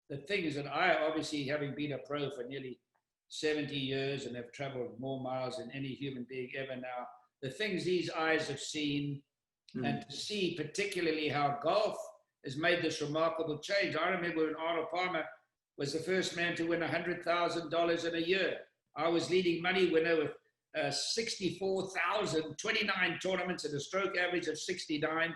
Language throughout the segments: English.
the thing is that I, obviously, having been a pro for nearly 70 years and have traveled more miles than any human being ever now, the things these eyes have seen, and to see particularly how golf has made this remarkable change. I remember when Arnold Palmer was the first man to win $100,000 in a year. I was leading money winner with 64,000, 29 tournaments at a stroke average of 69.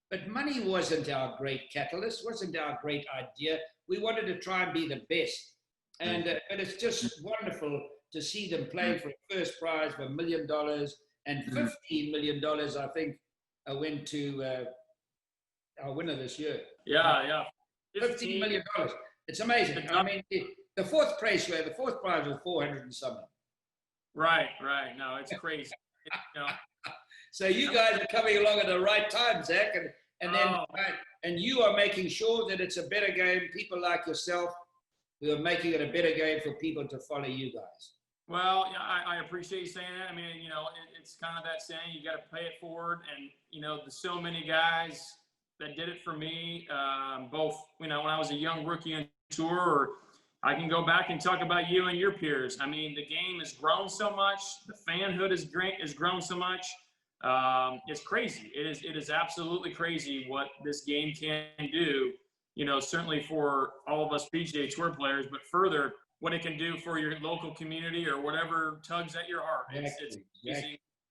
But money wasn't our great catalyst, wasn't our great idea. We wanted to try and be the best. And but it's just wonderful to see them playing for a first prize of $1 million and $15 million, I think, went to our winner this year. Yeah. $15 million. It's amazing. I mean, the fourth prize was 400 and something. Right. No, it's crazy. So you guys are coming along at the right time, Zach, and you are making sure that it's a better game. People like yourself who are making it a better game for people to follow you guys. Well, I appreciate you saying that. I mean, it's kind of that saying, you got to pay it forward. And, there's so many guys that did it for me, both, when I was a young rookie on tour, or I can go back and talk about you and your peers. I mean, the game has grown so much. The fanhood has grown so much. It's crazy. It is absolutely crazy what this game can do, certainly for all of us PGA Tour players, but further, what it can do for your local community or whatever tugs at your heart. It's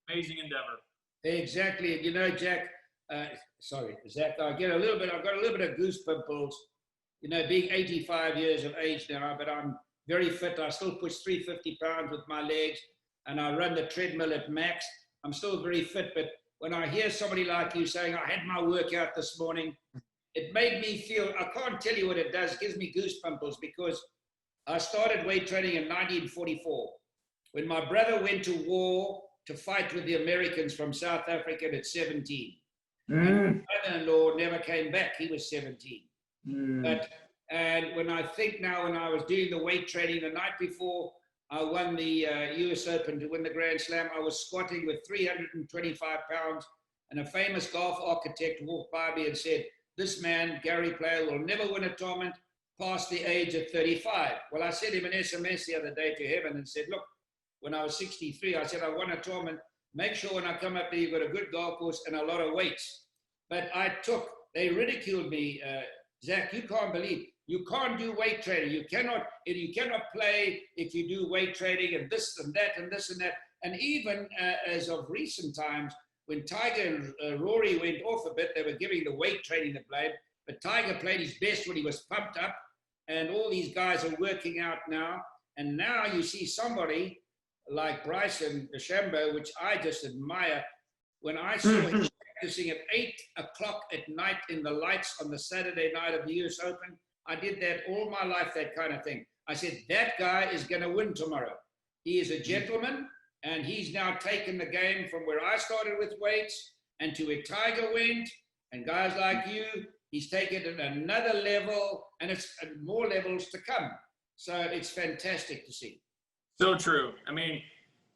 amazing endeavor. Exactly. Jack, sorry, Zach, I've got a little bit of goose pimples, being 85 years of age now, but I'm very fit. I still push 350 pounds with my legs, and I run the treadmill at max. I'm still very fit, but when I hear somebody like you saying, I had my workout this morning, it made me feel, I can't tell you what it does. It gives me goose pimples, because I started weight training in 1944 when my brother went to war to fight with the Americans from South Africa at 17. And my brother-in-law never came back. He was 17. And when I think now, when I was doing the weight training the night before I won the US Open to win the Grand Slam, I was squatting with 325 pounds, and a famous golf architect walked by me and said, this man, Gary Player, will never win a tournament past the age of 35. Well, I sent him an SMS the other day to heaven and said, look, when I was 63, I said, I won a tournament. Make sure when I come up there, you've got a good golf course and a lot of weights. But they ridiculed me, Zach, you can't believe, you can't do weight training. You cannot play if you do weight training and this and that and this and that. And even as of recent times, when Tiger and Rory went off a bit, they were giving the weight training the blame. But Tiger played his best when he was pumped up, and all these guys are working out now. And now you see somebody like Bryson DeChambeau, which I just admire. When I saw him practicing at 8 o'clock at night in the lights on the Saturday night of the US Open, I did that all my life, that kind of thing. I said, that guy is going to win tomorrow. He is a gentleman, and he's now taken the game from where I started with weights and to where Tiger went, and guys like you. He's taken it another level, and it's more levels to come. So it's fantastic to see. So true. I mean,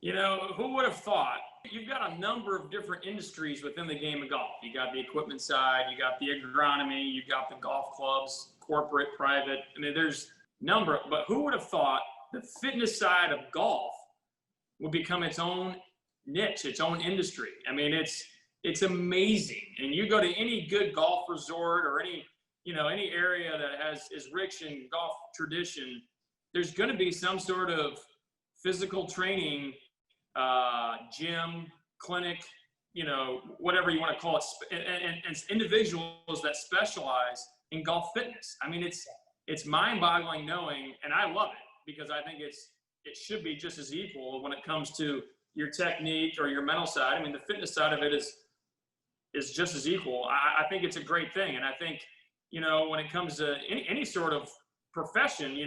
who would have thought? You've got a number of different industries within the game of golf. You got the equipment side, you got the agronomy, you got the golf clubs, corporate, private. I mean, there's number, but who would have thought the fitness side of golf would become its own niche, its own industry? I mean, it's amazing. And you go to any good golf resort or any area that is rich in golf tradition, there's going to be some sort of physical training, gym, clinic, whatever you want to call it, and individuals that specialize in golf fitness. I mean, it's mind-boggling knowing, and I love it because I think it should be just as equal when it comes to your technique or your mental side. I mean, the fitness side of it is just as equal. I think it's a great thing. And I think, when it comes to any sort of profession, you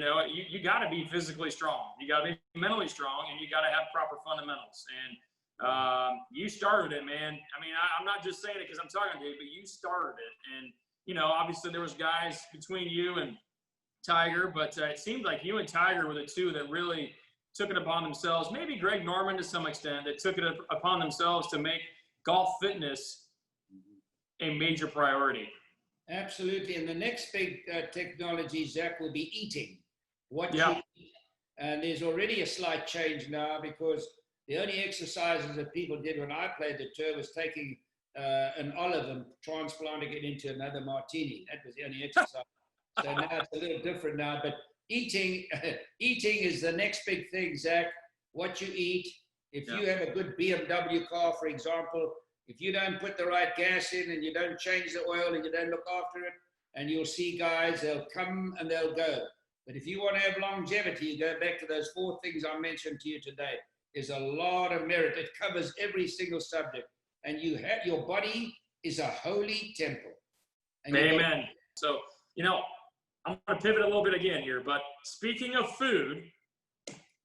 got to be physically strong. You got to be mentally strong, and you got to have proper fundamentals. And you started it, man. I mean, I'm not just saying it because I'm talking to you, but you started it. And, obviously there was guys between you and Tiger, but it seemed like you and Tiger were the two that really took it upon themselves, maybe Greg Norman to some extent, that took it upon themselves to make golf fitness a major priority. Absolutely. And the next big technology, Zach, will be eating. What Yeah. you eat. And there's already a slight change now, because the only exercises that people did when I played the tour was taking an olive and transplanting it into another martini. That was the only exercise. So now it's a little different now. But eating, eating is the next big thing, Zach. What you eat. If you have a good BMW car, for example, if you don't put the right gas in and you don't change the oil and you don't look after it, and you'll see guys, they'll come and they'll go. But if you want to have longevity, you go back to those 4 things I mentioned to you today. There's a lot of merit. It covers every single subject. And you have, your body is a holy temple. And amen. So, I'm going to pivot a little bit again here, but speaking of food,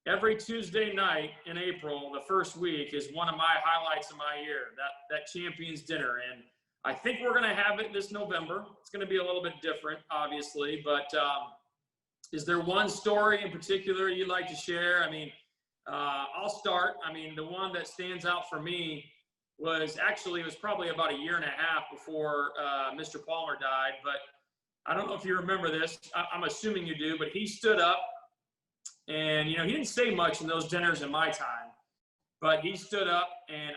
every Tuesday night in April, the first week, is one of my highlights of my year, that Champions Dinner. And I think we're going to have it this November. It's going to be a little bit different, obviously, but is there one story in particular you'd like to share? I mean, I'll start. I mean, the one that stands out for me was probably about a year and a half before Mr. Palmer died, but I don't know if you remember this. I'm assuming you do, but he stood up and, he didn't say much in those dinners in my time, but he stood up and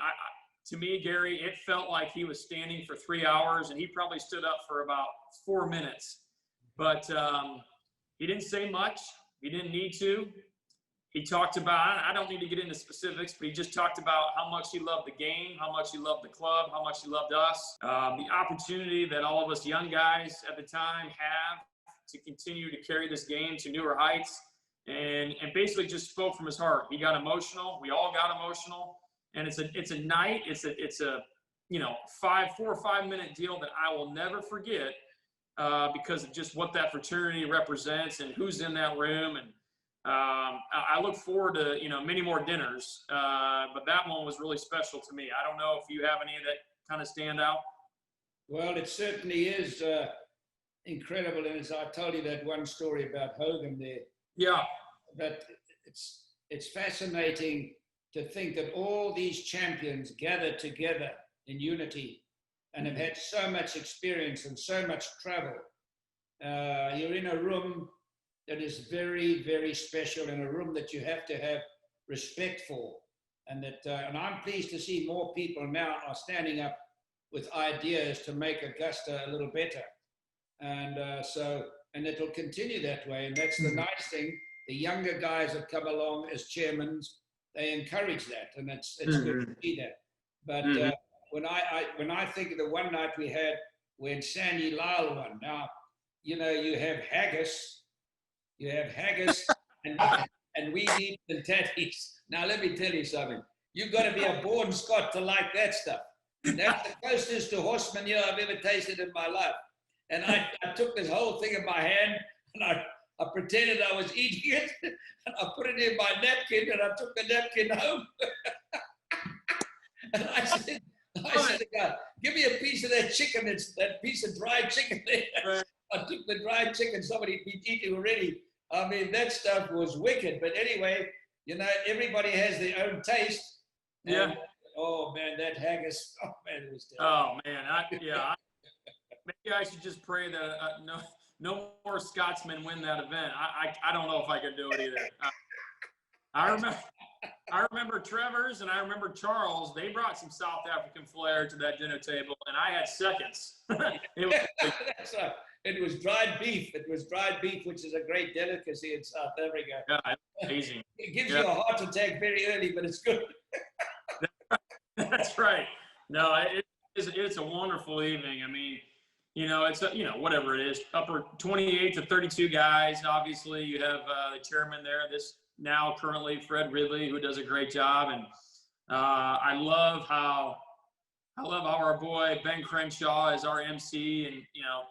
to me, Gary, it felt like he was standing for 3 hours, and he probably stood up for about 4 minutes, but he didn't say much. He didn't need to. He talked about, I don't need to get into specifics, but he just talked about how much he loved the game, how much he loved the club, how much he loved us, the opportunity that all of us young guys at the time have to continue to carry this game to newer heights, and basically just spoke from his heart. He got emotional. We all got emotional. And it's a night, it's a 4 or 5 minute deal that I will never forget because of just what that fraternity represents and who's in that room. And I look forward to, many more dinners, but that one was really special to me. I don't know if you have any that kind of stand out. Well, it certainly is incredible. And as I told you that one story about Hogan there. Yeah. But it's fascinating to think that all these champions gathered together in unity and have had so much experience and so much travel. You're in a room that is very, very special, in a room that you have to have respect for. And and I'm pleased to see more people now are standing up with ideas to make Augusta a little better. And and it'll continue that way. And that's the nice thing. The younger guys that come along as chairmen, they encourage that, and it's good to see that. But when I think of the one night we had when Sandy Lyle won, now you have haggis, and we eat the tatties. Now let me tell you something. You've got to be a born Scot to like that stuff. That's the closest to horse manure I've ever tasted in my life. And I took this whole thing in my hand, and I pretended I was eating it, and I put it in my napkin, and I took the napkin home. And I said to God, give me a piece of that chicken, that piece of dried chicken there. Right. I took the dried chicken somebody had been eating already. I mean, that stuff was wicked. But anyway, everybody has their own taste. Yeah. Oh, man, that haggis. Oh, man, it was Oh, terrible. man. Maybe I should just pray that no more Scotsmen win that event. I don't know if I could do it either. I remember Trevor's and I remember Charles. They brought some South African flair to that dinner table, and I had seconds. That's right. It was dried beef. It was dried beef, which is a great delicacy in South Africa. Yeah, amazing. It gives you a heart attack very early, but it's good. That's right. No, it's a wonderful evening. I mean, it's whatever it is, upper 28 to 32 guys. Obviously, you have the chairman there. This now currently Fred Ridley, who does a great job, and I love how our boy Ben Crenshaw is our MC, and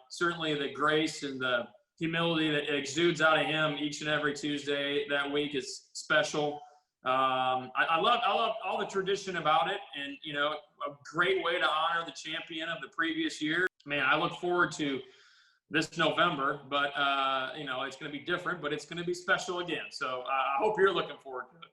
certainly the grace and the humility that exudes out of him each and every Tuesday that week is special. I love all the tradition about it, and a great way to honor the champion of the previous year. Man, I look forward to this November, but it's going to be different, but it's going to be special again. So I hope you're looking forward to it.